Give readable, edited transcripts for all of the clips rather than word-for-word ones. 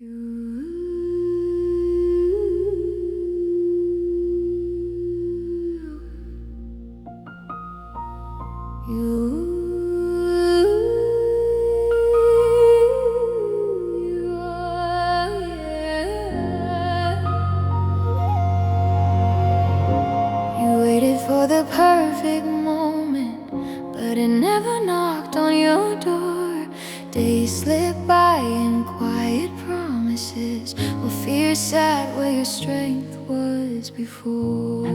You waited for the perfect moment, but it never knocked on your door. Days slip by in quiet promises, while fear sat where your strength was before.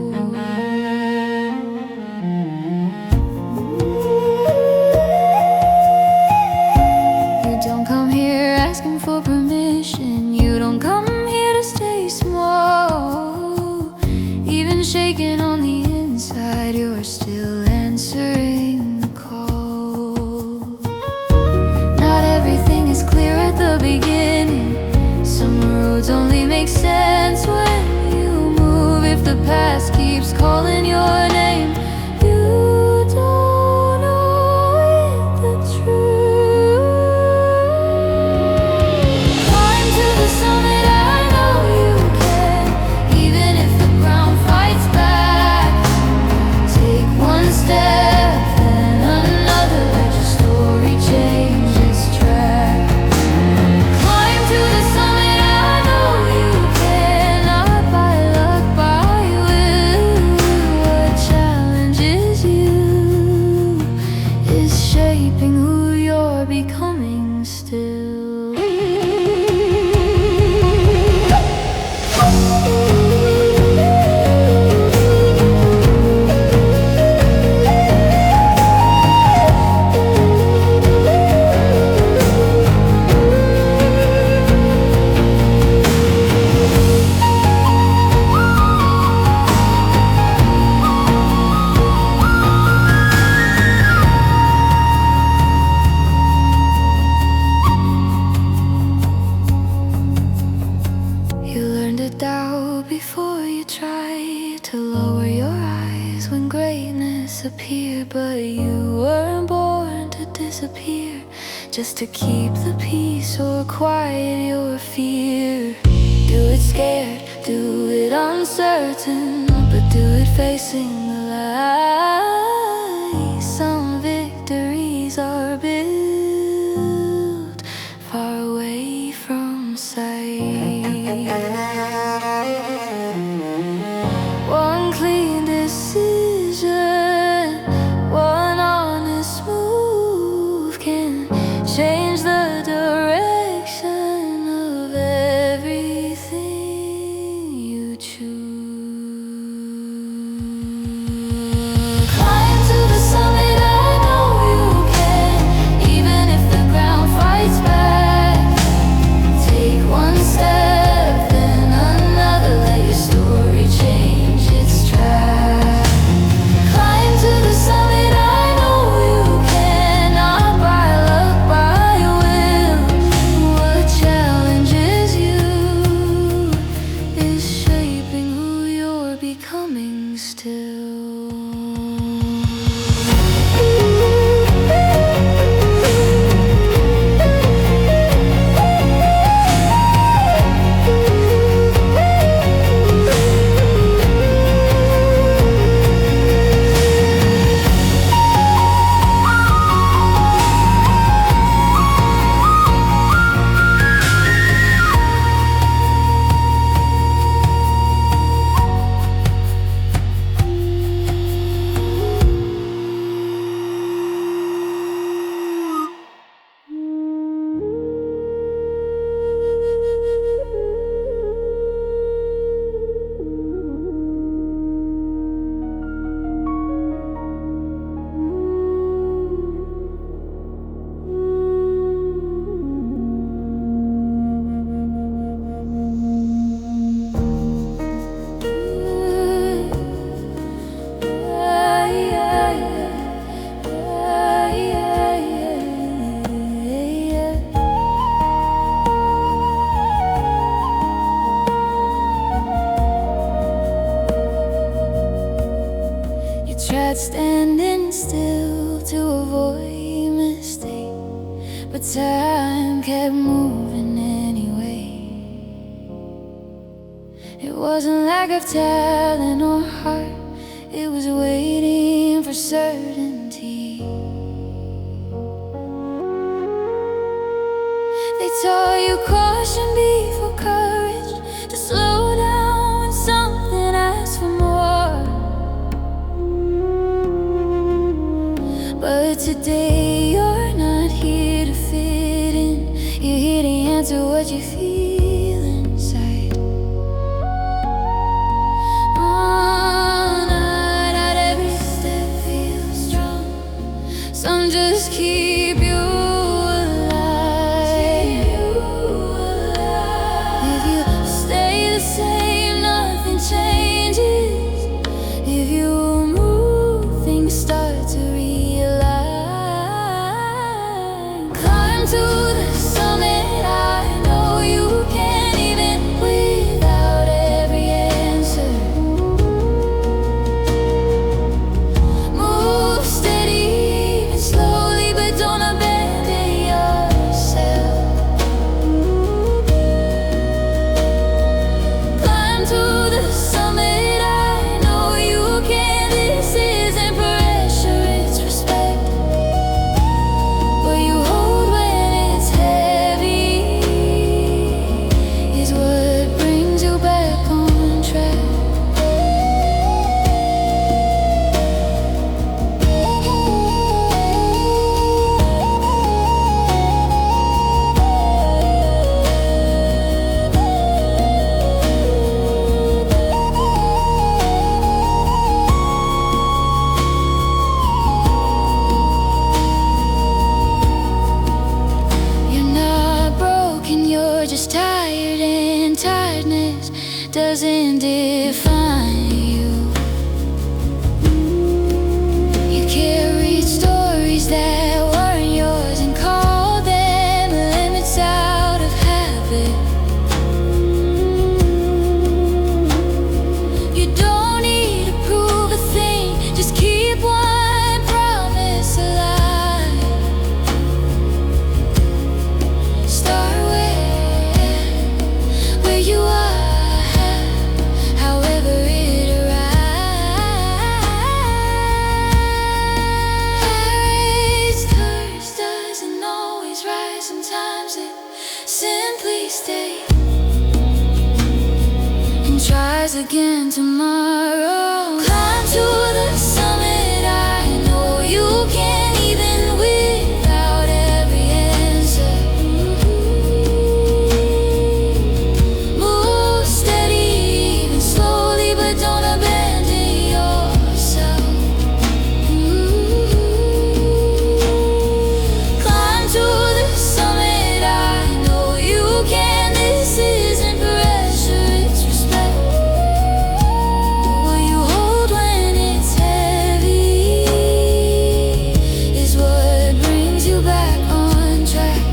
You don't come here asking for permission. You don't come here to stay small. Even shaken on the inside, you're still answering the call. Not everything is clear at the beginning. Some roads only make sense when you move. If the past keeps calling your name, you don't know it, the truth. Climb to the summit, I know you can, even if the ground fights back. Take one step, then another, let your story change its track. Climb to the summit, I know you can, not by luck, by will. What challenges you is shaping who you're becoming still. You learn to doubt before you try to lower your eyes when greatness appeared. But you weren't born to disappear, just to keep the peace or quiet your fear. Do it scared, do it uncertain, but do it facing the light. Some victories are built far away from sight. One clean decision, one honest move can change the direction of everything you choose. Climb to the summit, I know you can, even if the ground fights back. Take one step, then another, let your story change its track. Climb to the summit, I know you can, not by luck, by will. What challenges you is shaping who you're becoming still. Tried standing still to avoid mistake, but time kept moving anyway. It wasn't lack of talent or heart, it was waiting for certainty. They taught you caution before courage, to slow down when something asks for more. But today you're not here to fit in, you're here to answer what you feel inside. Not every step feels strong, some just keep you changes. If you move, things start to realign. Climb to the summit, I know you can, even without every answer. Move steady, even slowly, but don't abandon yourself. Climb to the summit, I know you can. This isn't pressure, it's respect. What you hold when it's heavy is what brings you back on track. You're just tired, and tiredness doesn't define you. You carried stories that weren't yours and called them limits out of habit. You don't need to prove a thing, just keep one promise alive. Start where you are, however it arrives. Thirst doesn't always rise, sometimes it simply stays and tries again tomorrow. Climb to the summit, I know you can, even without every answer. Move steady, even slowly, but don't abandon yourself. Climb to the summit, I know you can. This isn't pressure, it's respect. What you hold when it's heavy is what brings you back on track.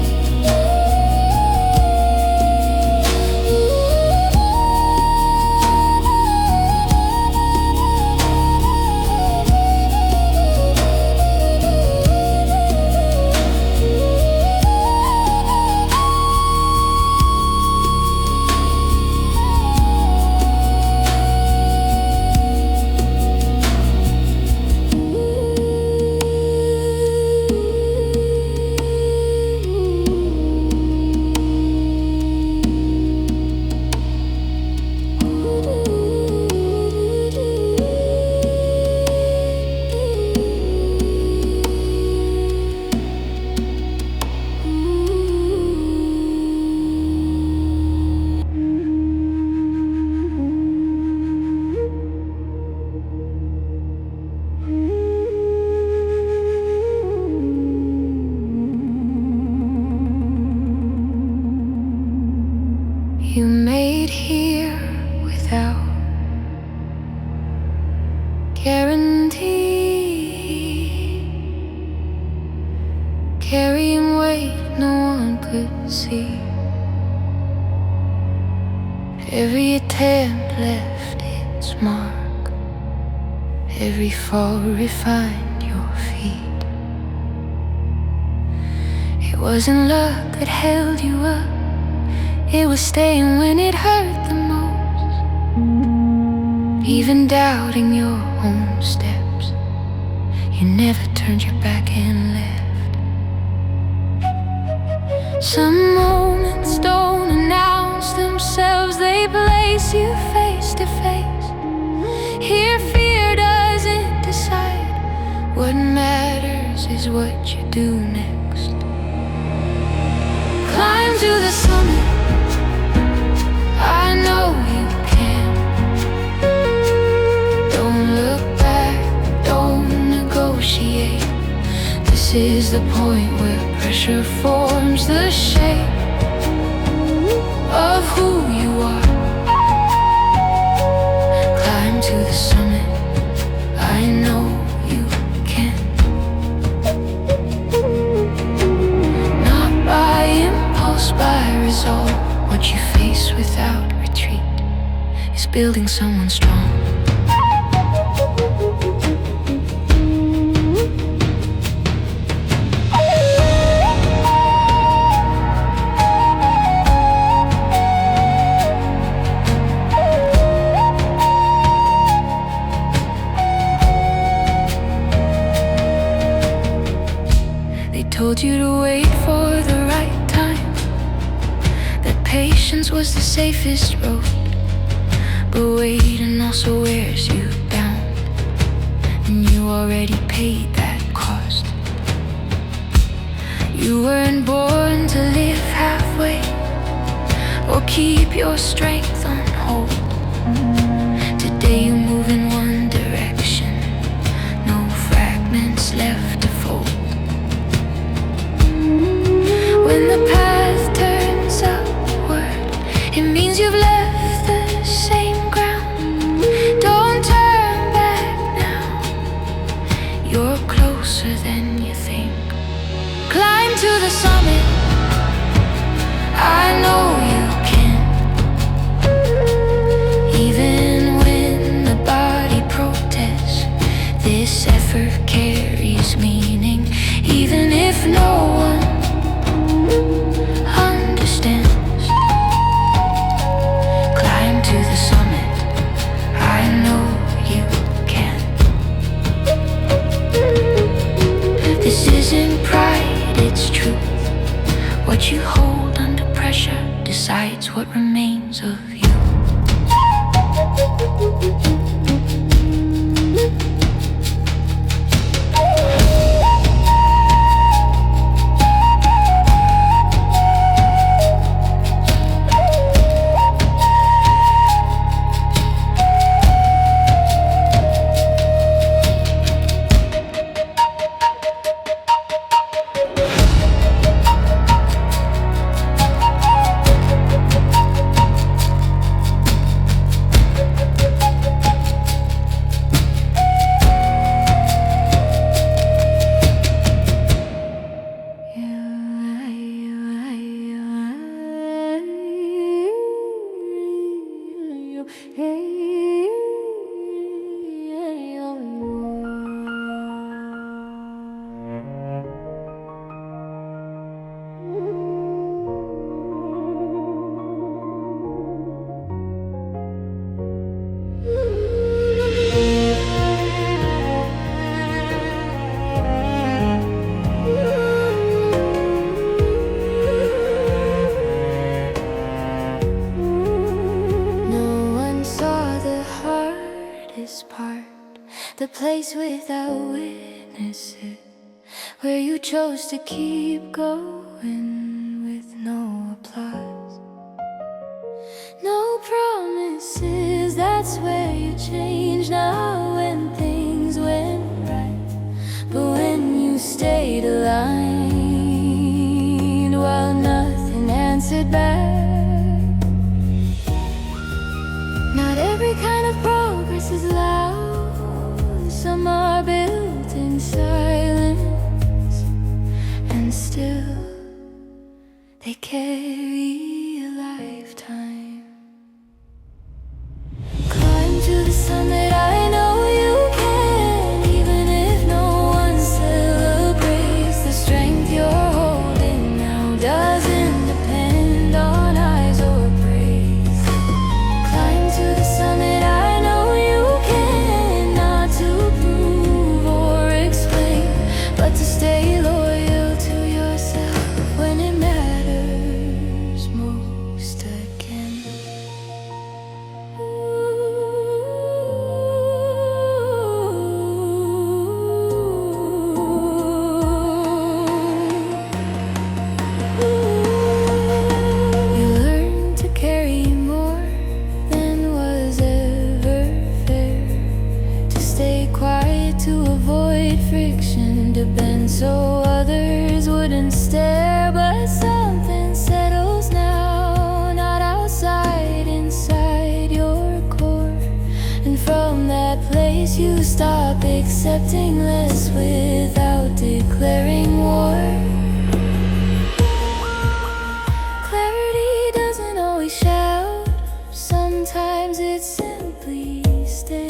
You made here without guarantee, carrying weight no one could see. Every attempt left its mark, every fall refined your feet. It wasn't luck that held you up, it was staying when it hurt the most. even doubting your own steps. You never turned your back and left. Some moments don't announce themselves, they place you face to face. Here fear doesn't decide, what matters is what you do next. Climb to the summit, I know you can. Don't look back, don't negotiate. This is the point where pressure forms the shape of who you are. Climb to the summit, I know you can. Not by impulse, by resolve. What you face without retreat is building someone strong. Told you to wait for the right time, that patience was the safest road. But waiting also wears you down, and you already paid that cost. You weren't born to live halfway, or keep your strength on hold. Today you move in one direction, no fragments left to fold. When the path turns upward, it means you've left the same ground. Don't turn back now, you're closer than you think. Climb to the summit, I know you can. Even when the body protests, this effort carries meaning. Even if no one understands, climb to the summit, I know you can. This isn't pride, it's truth. What you hold under pressure decides what remains of you. The place without witnesses, where you chose to keep going with no applause. No promises, that's where you changed. Now when things went right, but when you stayed aligned while nothing answered back. Not every kind of progress is loud. Some are built in silence, and still they carry a lifetime. Climb to the summit, I know you can. Even if no one celebrates, the strength you're holding now doesn't depend on eyes or praise. Climb to the summit, I know you makes you stop accepting less without declaring war. Clarity doesn't always shout, sometimes it simply stays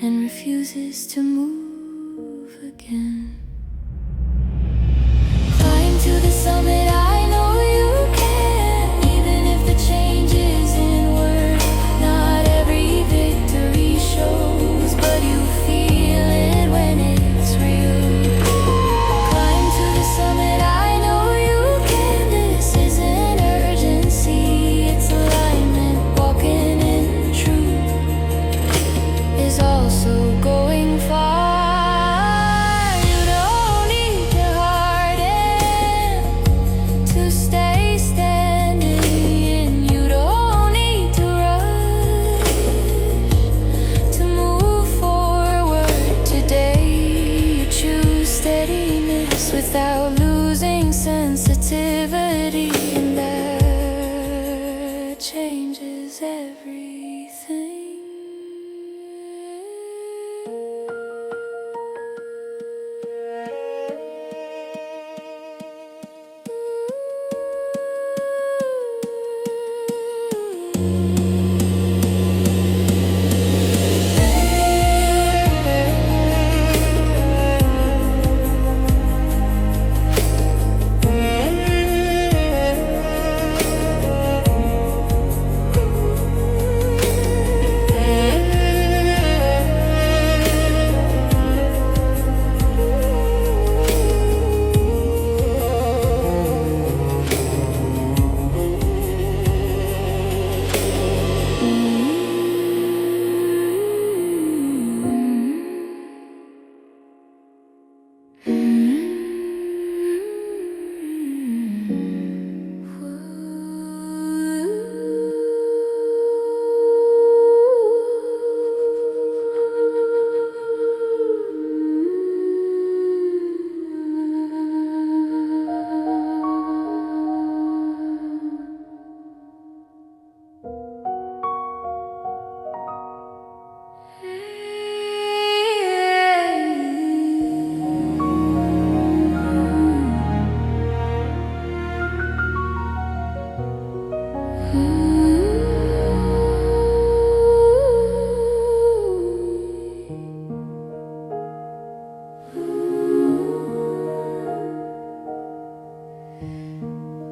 and refuses to move again. Climb to the summit, I know you can, even if the change is inward. Not every victory shows, but you feel it when it's real. Climb to the summit, I know you can. This isn't urgency, it's alignment. Walking in truth is also going far. Without losing sensitivity, and that changes everything.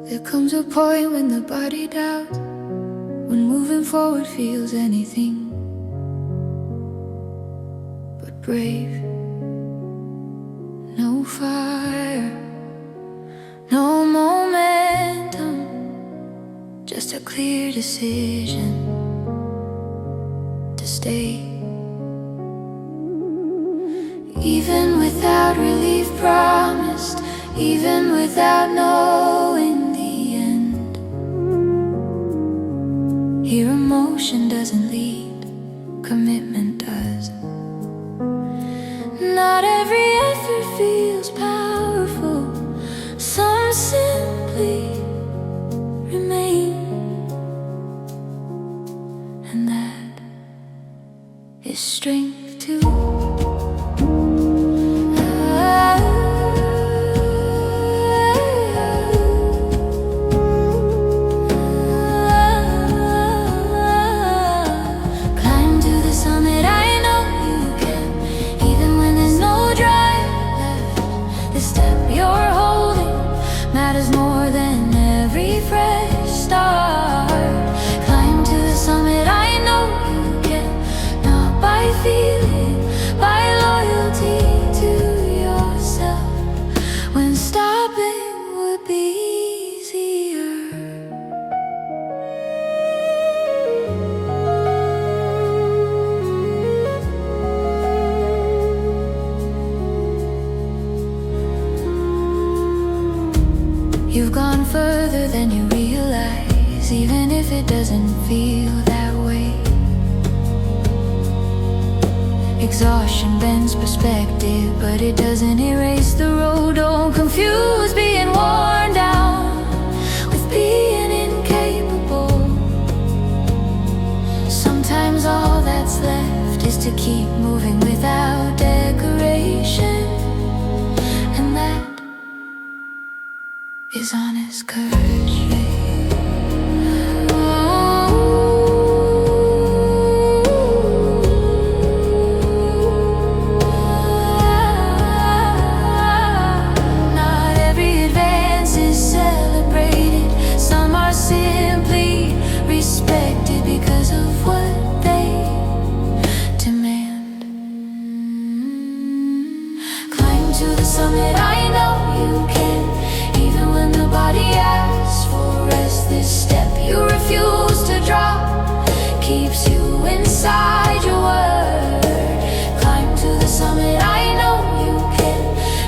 There comes a point when the body doubts, when moving forward feels anything but brave. No fire, no momentum, just a clear decision to stay. Even without relief promised, even without knowing the end. Here emotion doesn't lead, commitment does. Not every effort feels powerful, some simply remain, and that is strength too. You've gone further than you realize, even if it doesn't feel that way. Exhaustion bends perspective, but it doesn't erase the road. Don't confuse being worn down with being incapable. dishonest courage. Not every advance is celebrated. Some are simply respected because of what they demand. Climb to the summit, I know you can. Even when the body asks for rest, this step you refuse to drop keeps you inside your word. Climb to the summit, I know you can.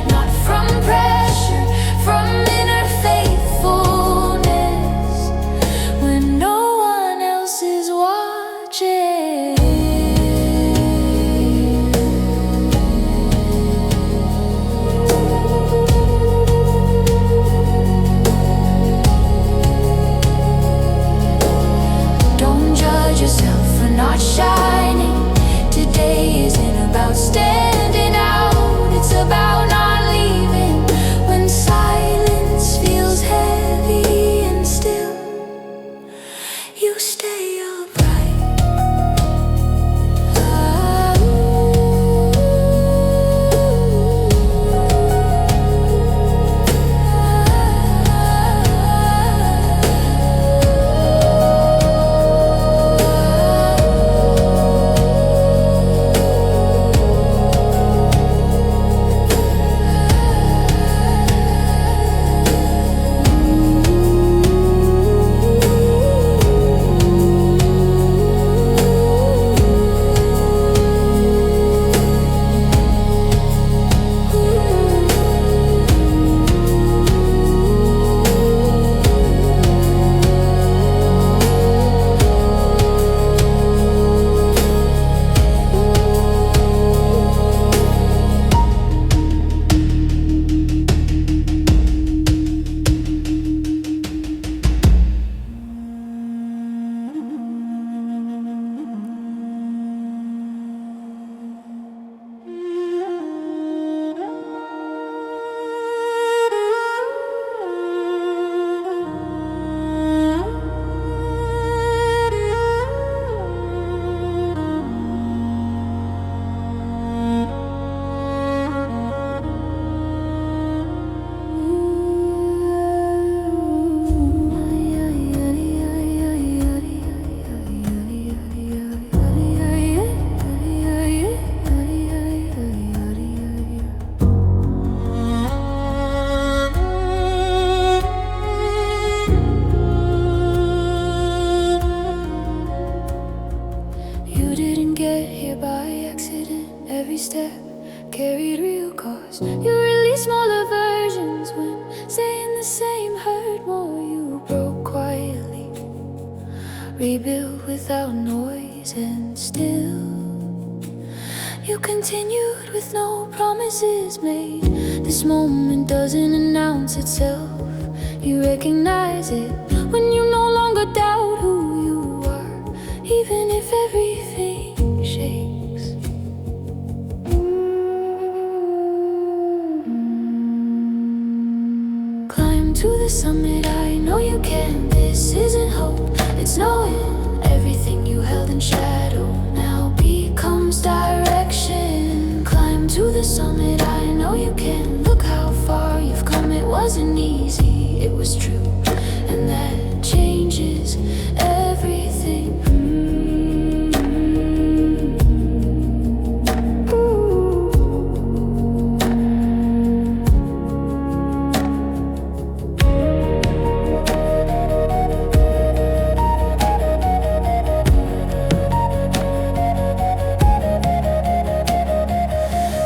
Not from pressure, from inner faithfulness, when no one else is watching. Don't judge yourself for not shining. Today isn't about standing out, it's about not leaving when silence feels heavy and still. You stay upright. You didn't get here by accident. Every step carried real cost. You released smaller versions when saying the same hurt more. You broke quietly, rebuilt without noise, and still you continued with no promises made. This moment doesn't announce itself. You recognize it when you no longer doubt who you are, even if everything shakes. Climb to the summit, I know you can. This isn't hope, it's knowing everything you held in shadow now becomes direction. Climb to the summit, I know you can. Look how far you've come, it wasn't easy, it was true, and that changes everything.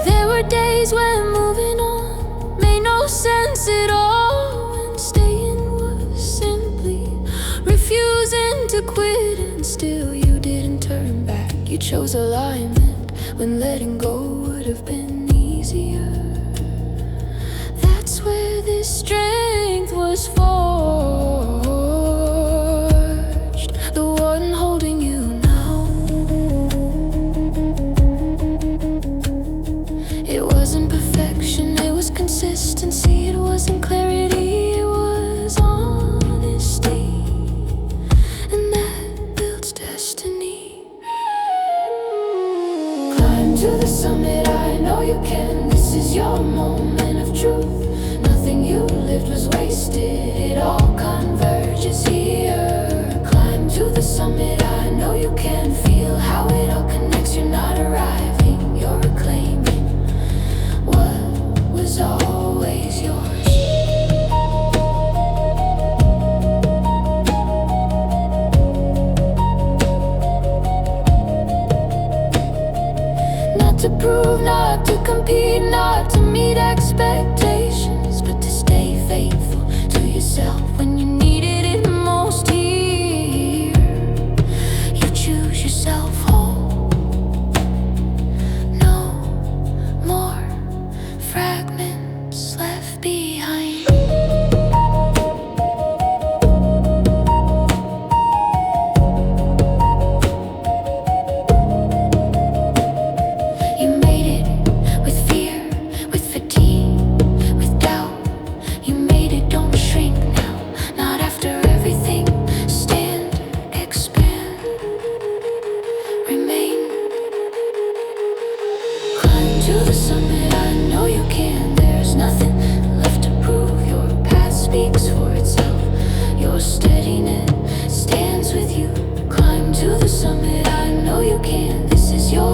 There were days when moving on made no sense at all, when staying was simply refusing to quit, and still you didn't turn back. You chose alignment when letting go would have been easier. That's where this strength was forged, the one holding you now. It wasn't perfection, it was consistency. It wasn't clarity, it was compete, not to meet expectations, but to stay faithful to yourself when you needed it most. Here, you choose yourself whole. No more fragments left behind. You made it with fear, with fatigue, with doubt. You made it, don't shrink now, not after everything. Stand, expand, remain. Climb to the summit, I know you can. There's nothing left to prove. Your path speaks for itself. Your steadiness stands with you. Climb to the summit, I know you can. This is your